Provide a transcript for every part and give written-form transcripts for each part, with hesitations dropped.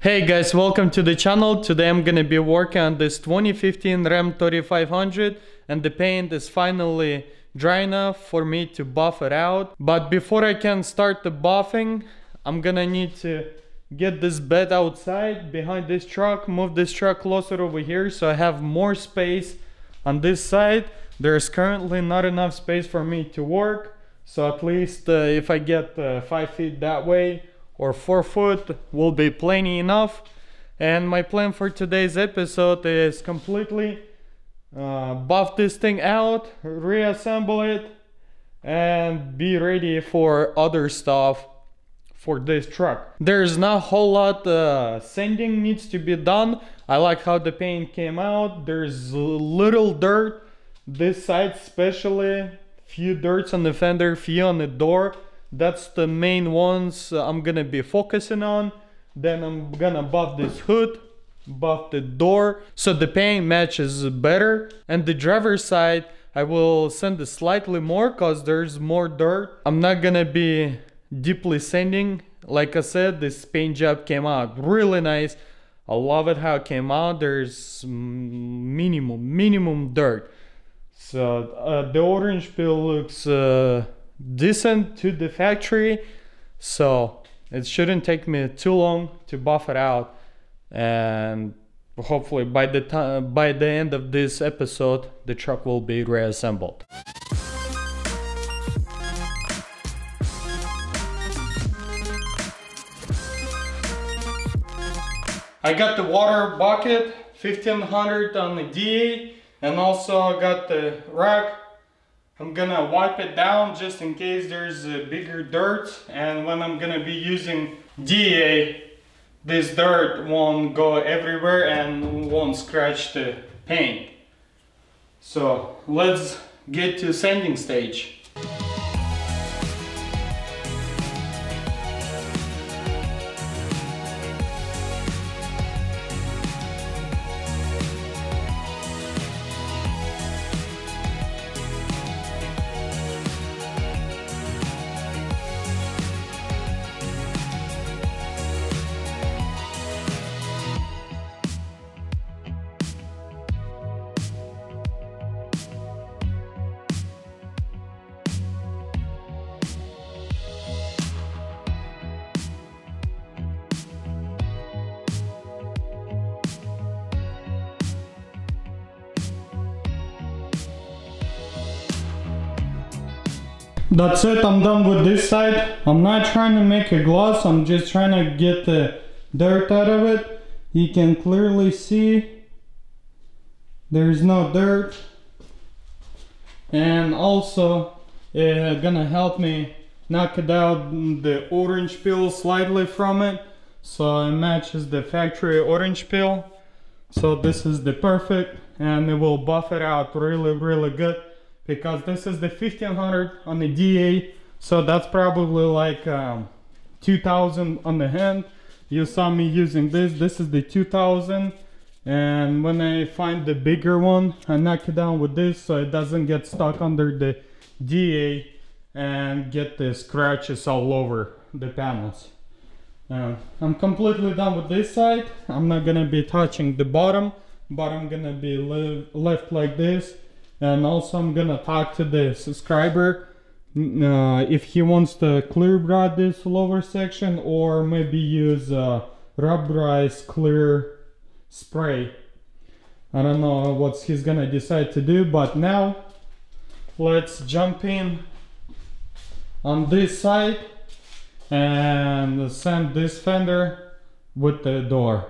Hey guys, welcome to the channel. Today I'm gonna be working on this 2015 Ram 3500 and the paint is finally dry enough for me to buff it out. But before I can start the buffing, I'm gonna need to get this bed outside behind this truck, move this truck closer over here so I have more space on this side. There's currently not enough space for me to work, so at least if I get 5 feet that way or 4 foot will be plenty enough. And my plan for today's episode is completely buff this thing out, reassemble it, and be ready for other stuff for this truck. There's not a whole lot sanding needs to be done. I like how the paint came out. There's little dirt this side, especially few dirts on the fender, few on the door. That's the main ones I'm gonna be focusing on. Then I'm gonna buff this hood, buff the door so the paint matches better. And the driver's side I will sand it slightly more because there's more dirt. I'm not gonna be deeply sanding. Like I said, this paint job came out really nice. I love it how it came out. There's minimum dirt. So the orange peel looks decent to the factory, so it shouldn't take me too long to buff it out, and hopefully by the end of this episode the truck will be reassembled. I got the water bucket 1500 on the DA, and also I got the rack. I'm gonna wipe it down just in case there's bigger dirt, and when I'm gonna be using DA, this dirt won't go everywhere and won't scratch the paint. So let's get to sanding stage. That's it, I'm done with this side. I'm not trying to make a gloss, I'm just trying to get the dirt out of it. You can clearly see there's no dirt. And also it's gonna help me knock it out the orange peel slightly from it, so it matches the factory orange peel. So this is the perfect, and it will buff it out really good, because this is the 1500 on the DA, so that's probably like 2000 on the hand. You saw me using this is the 2000, and when I find the bigger one I knock it down with this so it doesn't get stuck under the DA and get the scratches all over the panels. I'm completely done with this side. I'm not gonna be touching the bottom, but I'm gonna be left like this. And also I'm gonna talk to the subscriber if he wants to clear brush this lower section or maybe use rubberized clear spray. I don't know what he's gonna decide to do, but now let's jump in on this side and sand this fender with the door.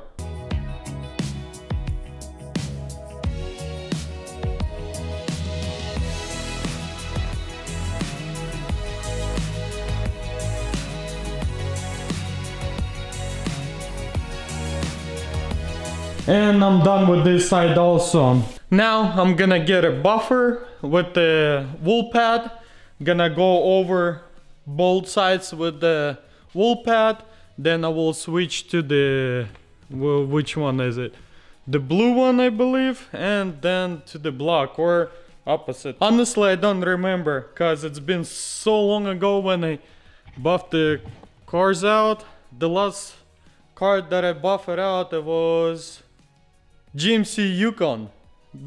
And I'm done with this side also. Now I'm gonna get a buffer with the wool pad. Gonna go over both sides with the wool pad. Then I will switch to the, well, which one is it? The blue one, I believe, and then to the black, or opposite. Honestly, I don't remember, cause it's been so long ago when I buffed the cars out. The last car that I buffed out, it was GMC Yukon.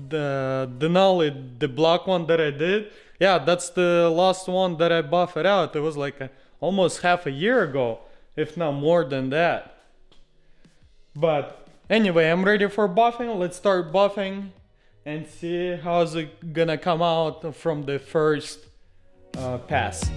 The Denali, the black one that I did. Yeah, that's the last one that I buffed out. It was like almost half a year ago, if not more than that. But anyway, I'm ready for buffing. Let's start buffing and see how's it gonna come out from the first pass.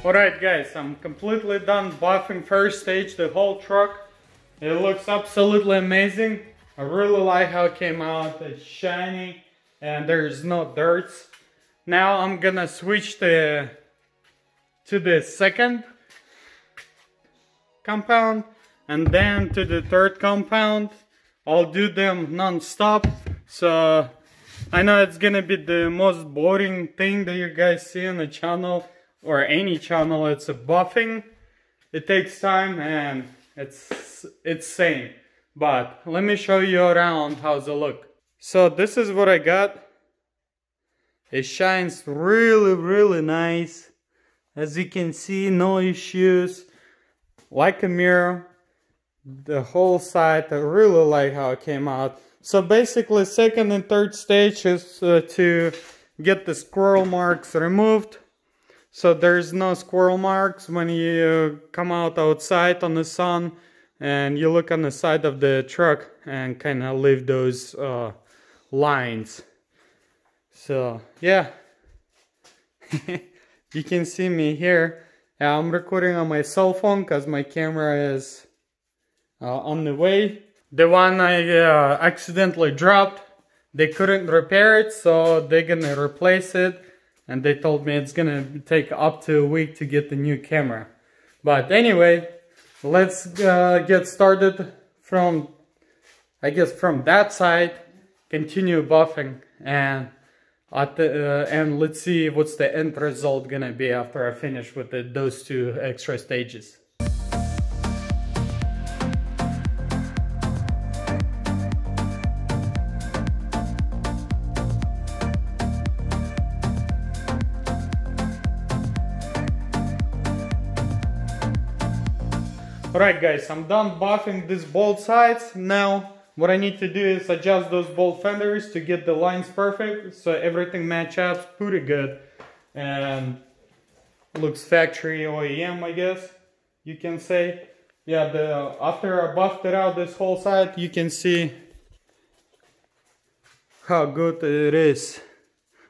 Alright guys, I'm completely done buffing first stage, the whole truck. It looks absolutely amazing. I really like how it came out. It's shiny and there's no dirts. Now I'm gonna switch to the second compound and then to the third compound. I'll do them non-stop. So I know it's gonna be the most boring thing that you guys see on the channel or any channel. It's a buffing. It takes time and it's same. But let me show you around how's it look. So this is what I got. It shines really nice. As you can see, no issues. Like a mirror. The whole side, I really like how it came out. So basically second and third stage is to get the squirrel marks removed. So there's no squirrel marks when you come out outside on the sun and you look on the side of the truck and kind of leave those lines. So yeah, you can see me here. I'm recording on my cell phone because my camera is on the way. The one I accidentally dropped, they couldn't repair it, so they're gonna replace it. And they told me it's gonna take up to a week to get the new camera. But anyway, let's get started from, I guess, from that side. Continue buffing and let's see what's the end result gonna be after I finish with those two extra stages. Alright guys, I'm done buffing these bolt sides. Now what I need to do is adjust those bolt fenders to get the lines perfect so everything match up pretty good and looks factory OEM, I guess you can say. Yeah, after I buffed it out this whole side, you can see how good it is.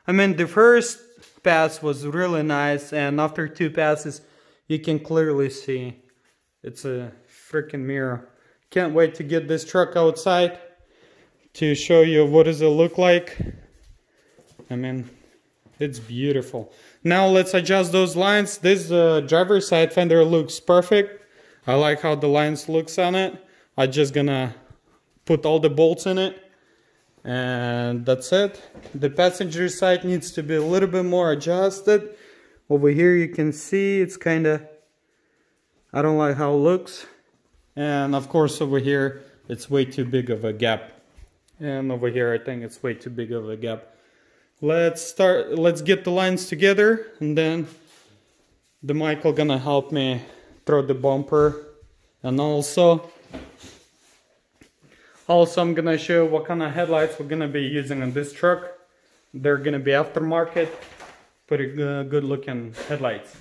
I mean, the first pass was really nice and after two passes you can clearly see it's a freaking mirror. Can't wait to get this truck outside to show you what does it look like. I mean, it's beautiful. Now let's adjust those lines. This driver's side fender looks perfect. I like how the lines looks on it. I'm just gonna put all the bolts in it and that's it. The passenger side needs to be a little bit more adjusted. Over here you can see it's kinda, I don't like how it looks. And of course over here it's way too big of a gap. And over here I think it's way too big of a gap. Let's get the lines together and then the Michael gonna help me throw the bumper. And also I'm gonna show you what kind of headlights we're gonna be using on this truck. They're gonna be aftermarket, pretty good looking headlights.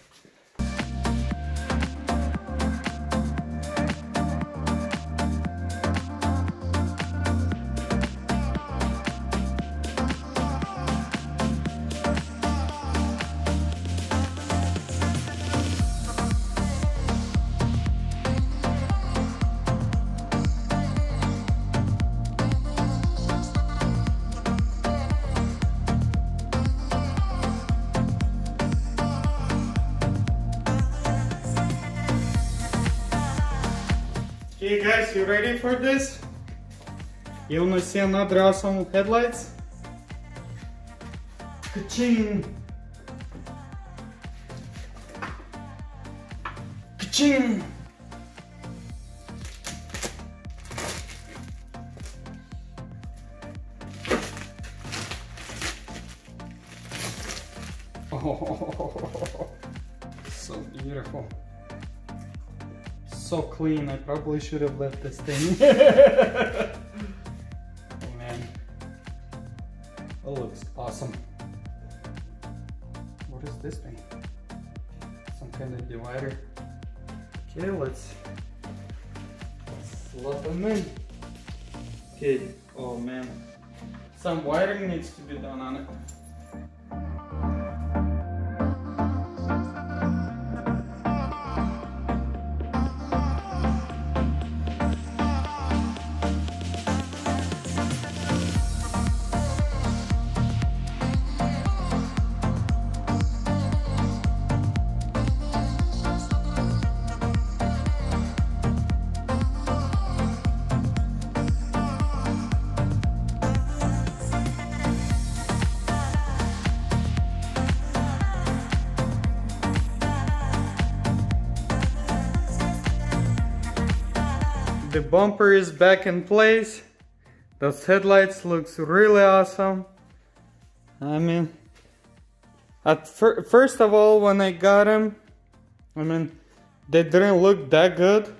Okay guys, you ready for this? You wanna see another awesome headlights? Ka-ching! Ka-ching! Oh, so beautiful. So clean. I probably should have left this thing. Oh man. It looks awesome. What is this thing? Some kind of divider. Okay, let's slot them in. Okay, oh man. Some wiring needs to be done on it. The bumper is back in place. Those headlights looks really awesome. I mean, first of all, when I got them, I mean, they didn't look that good,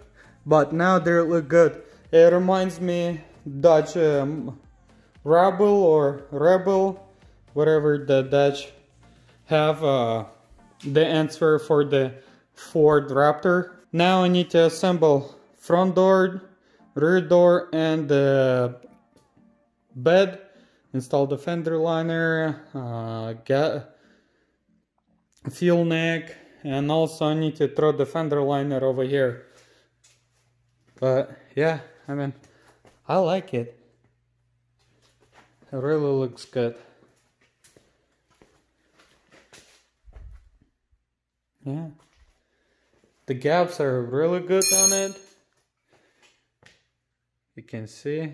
but now they look good. It reminds me Dodge Rebel or Rebel, whatever the Dodge have the answer for the Ford Raptor. Now I need to assemble front door, rear door, and the bed. Install the fender liner, fuel neck, and also I need to throw the fender liner over here. But yeah, I mean, I like it. It really looks good. Yeah. The gaps are really good on it. You can see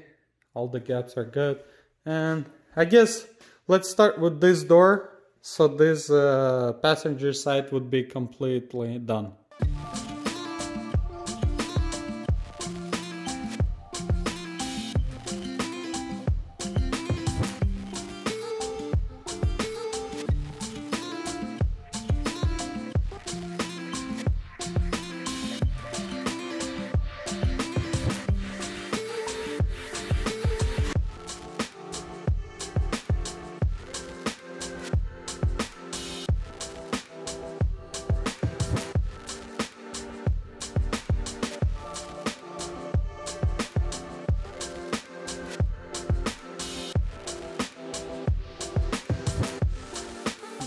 all the gaps are good. And I guess let's start with this door. So this passenger side would be completely done.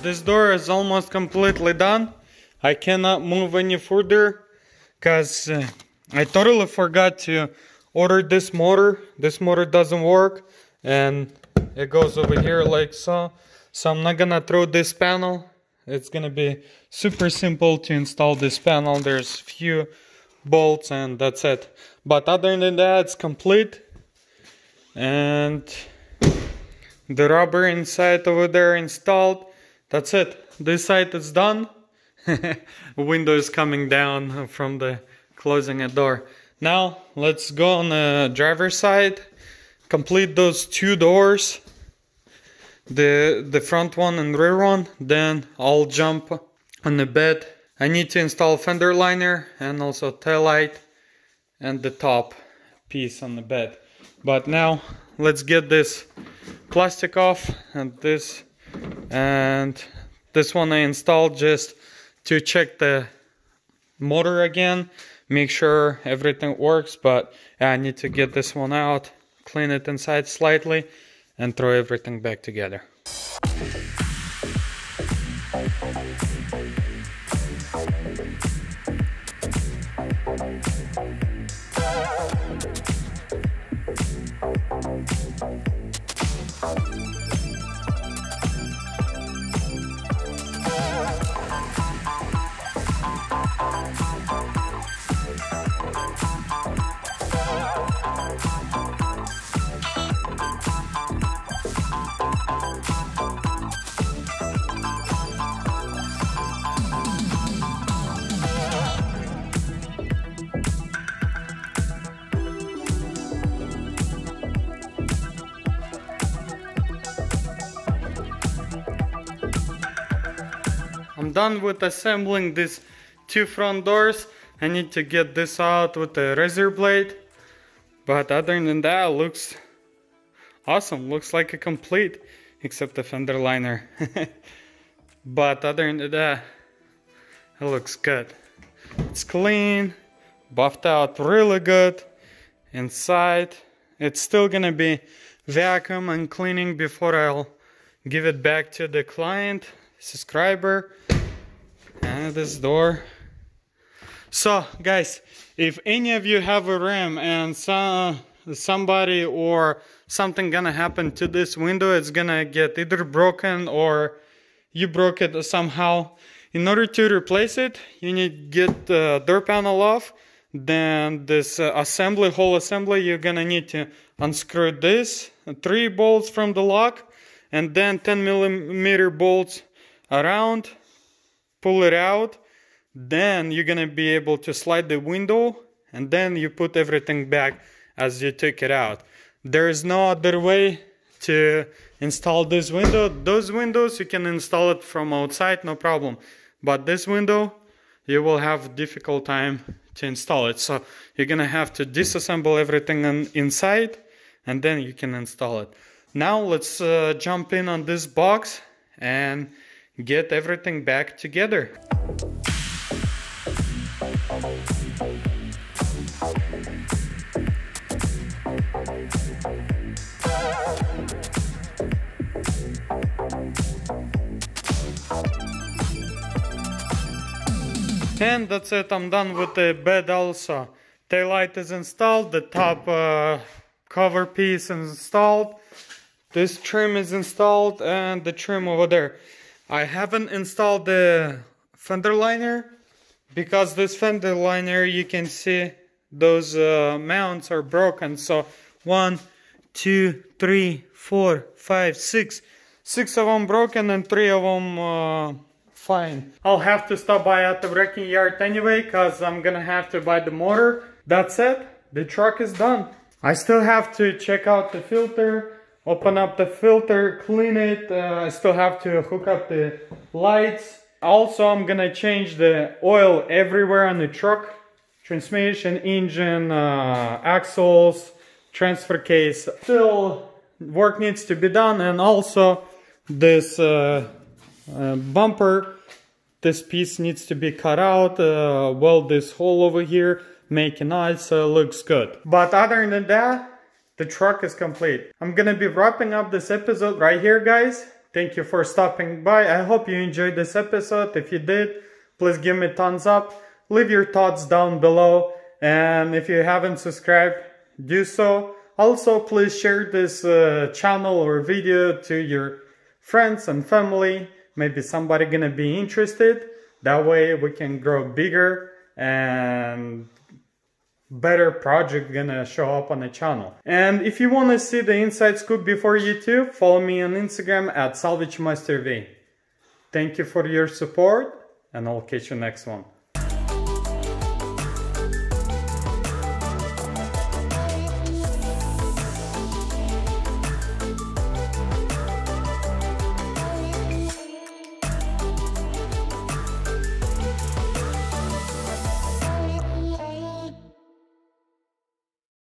This door is almost completely done. I cannot move any further because I totally forgot to order this motor. This motor doesn't work and it goes over here like so. So I'm not gonna throw this panel. It's gonna be super simple to install this panel. There's few bolts and that's it. But other than that, it's complete. And the rubber inside over there installed. That's it. This side is done. Window is coming down from the closing a door. Now let's go on the driver's side. Complete those two doors. The front one and rear one. Then I'll jump on the bed. I need to install fender liner and also tail light and the top piece on the bed. But now let's get this plastic off and this one I installed just to check the motor again, make sure everything works. But I need to get this one out, clean it inside slightly, and throw everything back together. done with assembling these two front doors. I need to get this out with a razor blade. But other than that, it looks awesome. Looks like a complete, except the fender liner. But other than that, it looks good. It's clean, buffed out really good. Inside, it's still gonna be vacuum and cleaning before I'll give it back to the client, subscriber. And this door. So guys, if any of you have a ram and somebody or something gonna happen to this window, it's gonna get either broken or you broke it somehow. In order to replace it, you need to get the door panel off. Then this whole assembly, you're gonna need to unscrew this, 3 bolts from the lock, and then 10mm bolts around, pull it out. Then you're gonna be able to slide the window, and then you put everything back as you took it out. There is no other way to install this window. Those windows, you can install it from outside, no problem. But this window, you will have a difficult time to install it. So you're gonna have to disassemble everything inside, and then you can install it. Now let's jump in on this box and get everything back together. And that's it, I'm done with the bed also. Taillight is installed, the top cover piece is installed, this trim is installed, and the trim over there. I haven't installed the fender liner because this fender liner, you can see those mounts are broken. So 1, 2, 3, 4, 5, 6. 6 of them broken and 3 of them fine. I'll have to stop by at the wrecking yard anyway, because I'm gonna have to buy the motor. That's it. The truck is done. I still have to check out the filter, open up the filter, clean it. I still have to hook up the lights. Also, I'm gonna change the oil everywhere on the truck. Transmission, engine, axles, transfer case. Still work needs to be done, and also this bumper, this piece needs to be cut out, weld this hole over here, make a knot so it looks good. But other than that, the truck is complete. I'm gonna be wrapping up this episode right here, guys. Thank you for stopping by. I hope you enjoyed this episode. If you did, please give me a thumbs up. Leave your thoughts down below. And if you haven't subscribed, do so. Also, please share this channel or video to your friends and family. Maybe somebody gonna be interested. That way we can grow bigger and better project gonna show up on the channel. And if you want to see the inside scoop before YouTube, follow me on Instagram at Salvagemasterv. Thank you for your support, and I'll catch you next one.